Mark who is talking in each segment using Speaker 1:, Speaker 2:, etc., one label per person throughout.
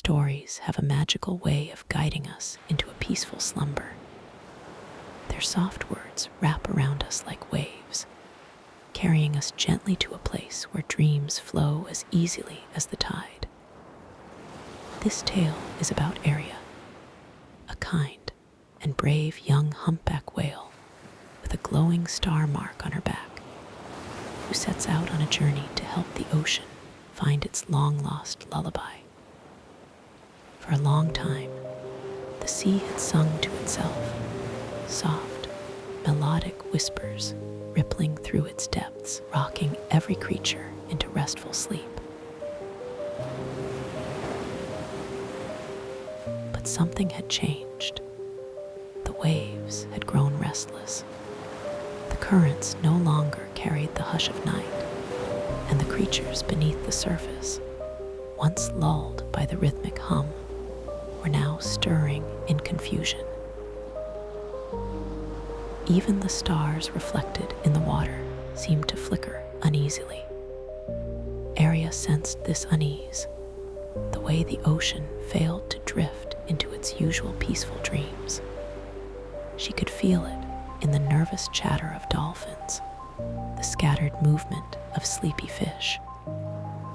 Speaker 1: Stories have a magical way of guiding us into a peaceful slumber. Their soft words wrap around us like waves, carrying us gently to a place where dreams flow as easily as the tide. This tale is about Aria, a kind and brave young humpback whale with a glowing star mark on her back, who sets out on a journey to help the ocean find its long-lost lullaby. For a long time, the sea had sung to itself, soft, melodic whispers rippling through its depths, rocking every creature into restful sleep. But something had changed. The waves had grown restless. The currents no longer carried the hush of night, and the creatures beneath the surface, once lulled by the rhythmic hum, were now stirring in confusion. Even the stars reflected in the water seemed to flicker uneasily. Aria sensed this unease, the way the ocean failed to drift into its usual peaceful dreams. She could feel it in the nervous chatter of dolphins, the scattered movement of sleepy fish,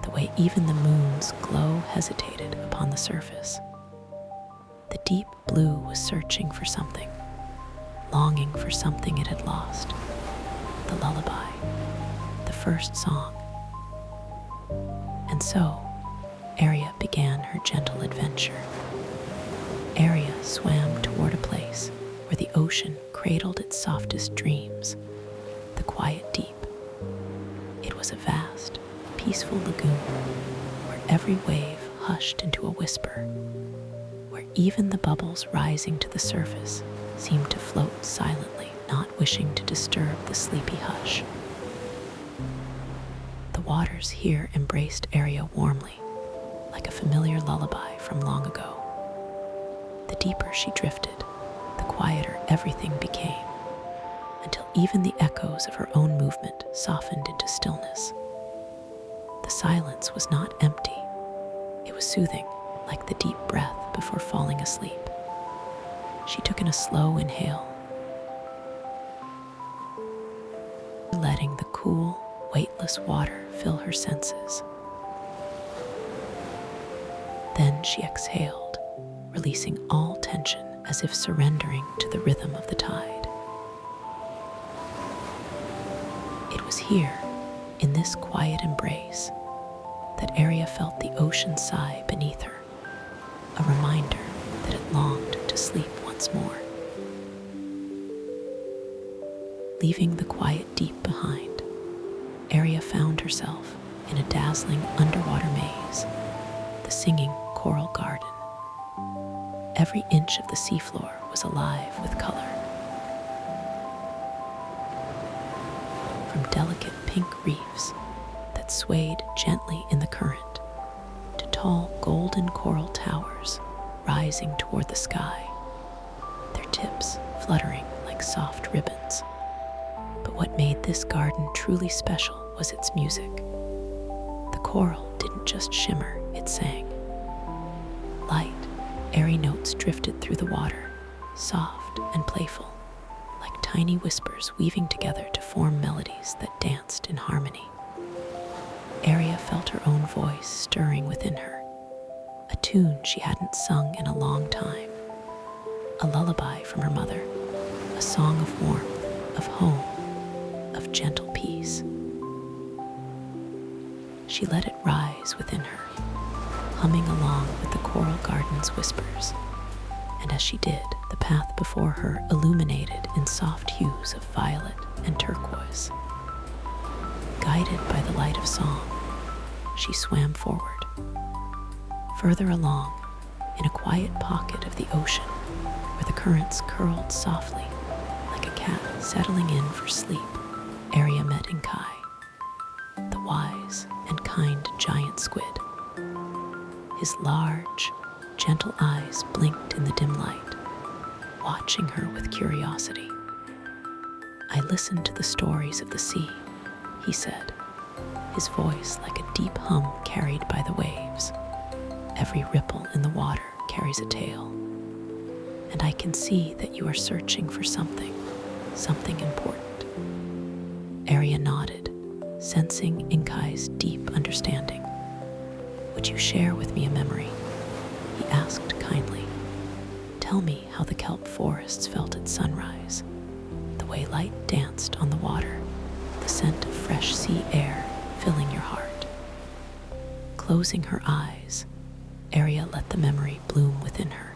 Speaker 1: the way even the moon's glow hesitated upon the surface. The deep blue was searching for something, longing for something it had lost. The lullaby, the first song. And so, Aria began her gentle adventure. Aria swam toward a place where the ocean cradled its softest dreams, the quiet deep. It was a vast, peaceful lagoon where every wave hushed into a whisper, where even the bubbles rising to the surface seemed to float silently, not wishing to disturb the sleepy hush. The waters here embraced Aria warmly, like a familiar lullaby from long ago. The deeper she drifted, the quieter everything became, until even the echoes of her own movement softened into stillness. The silence was not empty. It was soothing, like the deep breath before falling asleep. She took in a slow inhale, letting the cool, weightless water fill her senses. Then she exhaled, releasing all tension as if surrendering to the rhythm of the tide. It was here, in this quiet embrace, that Aria felt the ocean sigh beneath her, a reminder that it longed to sleep once more. Leaving the quiet deep behind, Aria found herself in a dazzling underwater maze, the singing coral garden. Every inch of the seafloor was alive with color. From delicate pink reefs that swayed gently in the current, to tall golden coral towers rising toward the sky, their tips fluttering like soft ribbons. But what made this garden truly special was its music. The coral didn't just shimmer, it sang. Light, airy notes drifted through the water, soft and playful, like tiny whispers weaving together to form melodies that danced in harmony. Aria felt her own voice stirring within her, a tune she hadn't sung in a long time, a lullaby from her mother, a song of warmth, of home, of gentle peace. She let it rise within her, humming along with the coral garden's whispers, and as she did, the path before her illuminated in soft hues of violet and turquoise. Guided by the light of song, she swam forward. Further along, in a quiet pocket of the ocean, where the currents curled softly, like a cat settling in for sleep, Aria met Kai, the wise and kind giant squid. His large, gentle eyes blinked in the dim light, watching her with curiosity. "I listen to the stories of the sea," he said, his voice like a deep hum carried by the waves. Every ripple in the water carries a tale, and I can see that you are searching for something important. Aria nodded, sensing Inkai's deep understanding. Would you share with me a memory? He asked kindly. Tell me how the kelp forests felt at sunrise, the way light danced on the water, the scent of fresh sea air filling your heart. Closing her eyes, Aria let the memory bloom within her.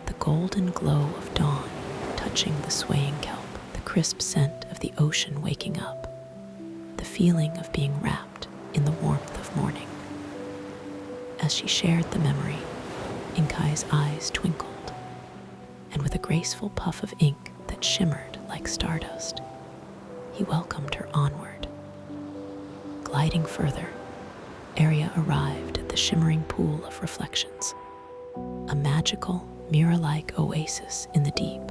Speaker 1: The golden glow of dawn touching the swaying kelp, the crisp scent of the ocean waking up, the feeling of being wrapped in the warmth of morning. As she shared the memory, Inkai's eyes twinkled, and with a graceful puff of ink that shimmered like stardust, he welcomed her onward. Gliding further, Aria arrived at the Shimmering Pool of Reflections, a magical, mirror-like oasis in the deep,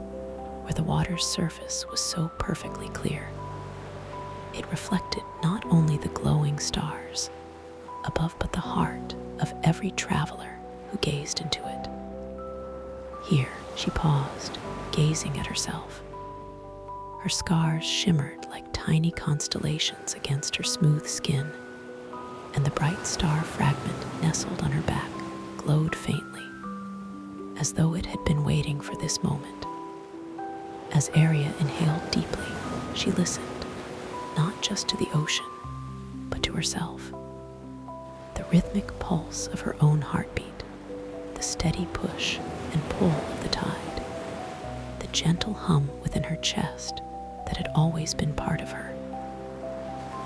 Speaker 1: where the water's surface was so perfectly clear. It reflected not only the glowing stars above, but the heart of every traveler who gazed into it. Here, she paused, gazing at herself. Her scars shimmered like tiny constellations against her smooth skin, and the bright star fragment nestled on her back glowed faintly, as though it had been waiting for this moment. As Aria inhaled deeply, she listened, not just to the ocean, but to herself. The rhythmic pulse of her own heartbeat, the steady push and pull of the tide, the gentle hum within her chest that had always been part of her.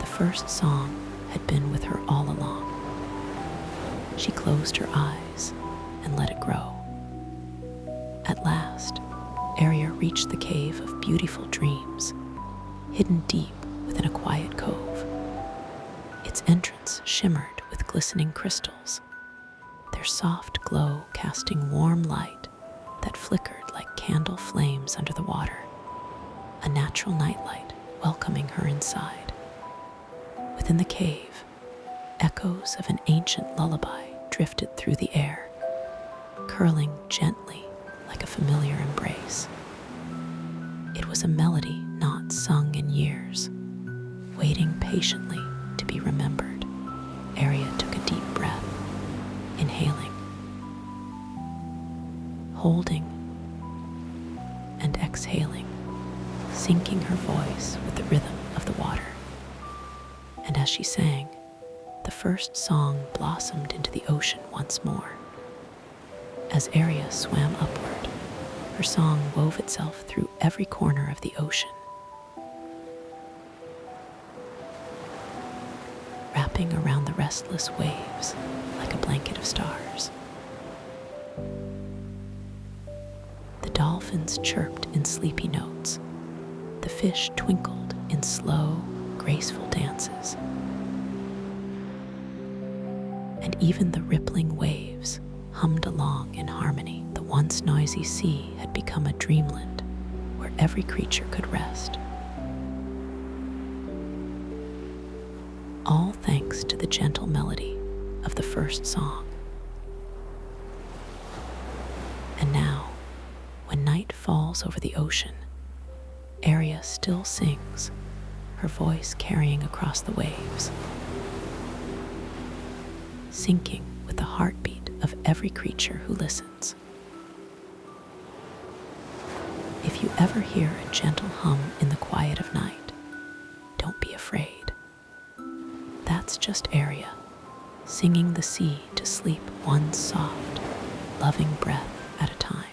Speaker 1: The first song had been with her all along. She closed her eyes and let it grow. At last, Aria reached the cave of beautiful dreams, hidden deep within a quiet cove. Its entrance shimmered with glistening crystals, their soft glow casting warm light that flickered like candle flames under the water, a natural nightlight welcoming her inside. Within the cave, echoes of an ancient lullaby drifted through the air, curling gently like a familiar embrace. It was a melody not sung in years, waiting patiently to be remembered. Aria took a deep breath, inhaling, holding, and exhaling, syncing her voice with the rhythm of the water. And as she sang, the first song blossomed into the ocean once more. As Aria swam upward, her song wove itself through every corner of the ocean, wrapping around the restless waves like a blanket of stars. The dolphins chirped in sleepy notes. The fish twinkled in slow, graceful dances. And even the rippling waves hummed along in harmony. The once noisy sea had become a dreamland where every creature could rest. All thanks to the gentle melody of the first song. And now, when night falls over the ocean, Aria still sings, her voice carrying across the waves, syncing with the heartbeat of every creature who listens. If you ever hear a gentle hum in the quiet of night, don't be afraid. That's just Aria, singing the sea to sleep one soft, loving breath at a time.